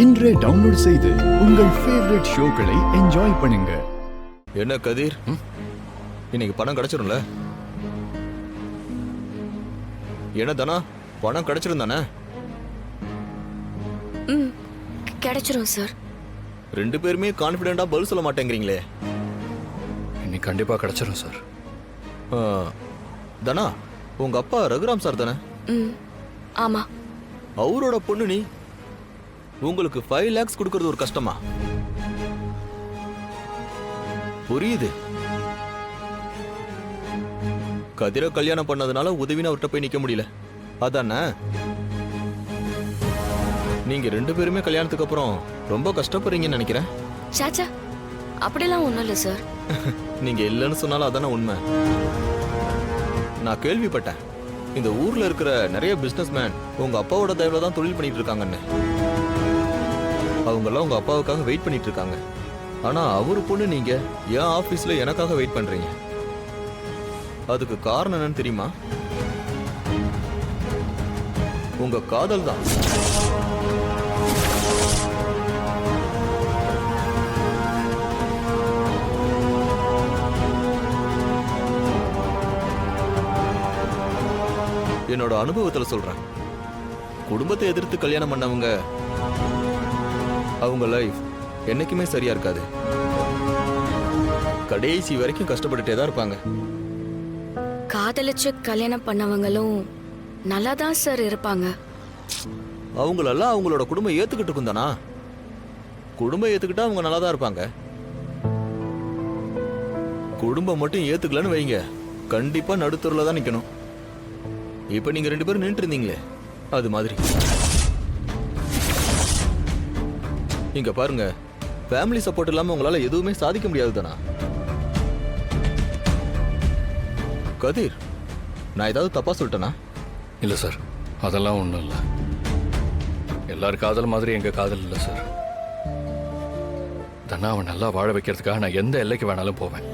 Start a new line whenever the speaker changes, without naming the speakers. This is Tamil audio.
இன்றே டவுன்லோட் செய்து உங்கள் ஃபேவரட் ஷோக்களை என்ஜாய் பண்ணுங்க.
என்ன கதிர், இன்னைக்கு பணம் கிடைச்சிரும்ல? என்ன தானா, பணம் கிடைச்சிரும் தானே?
கிடைச்சிரும் சார்.
ரெண்டு பேருமே கான்ஃபிடென்ட்டா பதில் சொல்ல மாட்டேங்கிறீங்களே.
இன்னைக்கு கண்டிப்பா கிடைச்சிரும் சார்.
தனா, உங்க அப்பா ரகுராம் சார் தானே?
ஆமா.
அவரோட பொண்ணு நீ, உங்களுக்கு 5 lakhs கொடுக்கறது ஒரு கஷ்டமா? புரியுது. கதிரை கல்யாணம் பண்ணதுனால உதவின்னு அவர்கிட்ட போய் நிக்க முடியல, அதானே? நீங்க ரெண்டு பேருமே கல்யாணத்துக்கு அப்புறம் ரொம்ப கஷ்டப்படுறீங்கன்னு நினைக்கிறேன்.
சாச்சா, அப்படிலாம் ஒண்ணும் இல்ல சார்.
நீங்க இல்லைன்னு சொன்னாலும் அதானே உண்மை. நான் கேள்விப்பட்டேன், இந்த ஊர்ல இருக்கிற நிறைய பிசினஸ்மேன் உங்க அப்பாவோட தயவுல தான் தொழில் பண்ணிட்டு இருக்காங்கன்னு. அவங்க எல்லாம் உங்க அப்பாவுக்காக வெயிட் பண்ணிட்டு இருக்காங்க. ஆனா அவரு பொண்ணு நீங்க என் ஆபீஸ்ல எனக்காக வெயிட் பண்றீங்க. அதுக்கு காரணம் என்னன்னு தெரியுமா? உங்க காதல் தான். என்னோட அனுபவத்துல சொல்றேன். குடும்பத்தை எதிர்த்து கல்யாணம் பண்ணவங்க அவங்க லைஃப் என்னைக்குமே சரியா இருக்காது. கடைசி வரைக்கும் கஷ்டப்பட்டுட்டே தான் இருப்பாங்க.
காதலிச்சு கல்யாணம் பண்ணவங்களும் நல்லா தான் சார் இருப்பாங்க.
அவங்களெல்லாம் அவங்களோட குடும்பம் ஏத்துக்கிட்டு இருக்கும் தானா? குடும்பம் ஏத்துக்கிட்டா அவங்க நல்லா தான் இருப்பாங்க. குடும்பம் மட்டும் ஏத்துக்கலன்னு வைங்க, கண்டிப்பா நடுத்தூர்ல தான் நிக்கணும். இப்ப நீங்க ரெண்டு பேரும் நின்று இருந்தீங்களே, அது மாதிரி. இங்க பாருங்க, ஃபேமிலி சப்போர்ட் இல்லாம உங்களால எதுவுமே சாதிக்க முடியாது தானா? கதிர், நான் ஏதாவது தப்பா சொல்லிட்டேனா?
இல்லை சார், அதெல்லாம் ஒன்றும் இல்லை. எல்லாரும் காதல் மாதிரி எங்க காதல் இல்லை சார். தன்னா அவன் நல்லா வாழ வைக்கிறதுக்காக நான் எந்த எல்லைக்கு வேணாலும் போவேன்.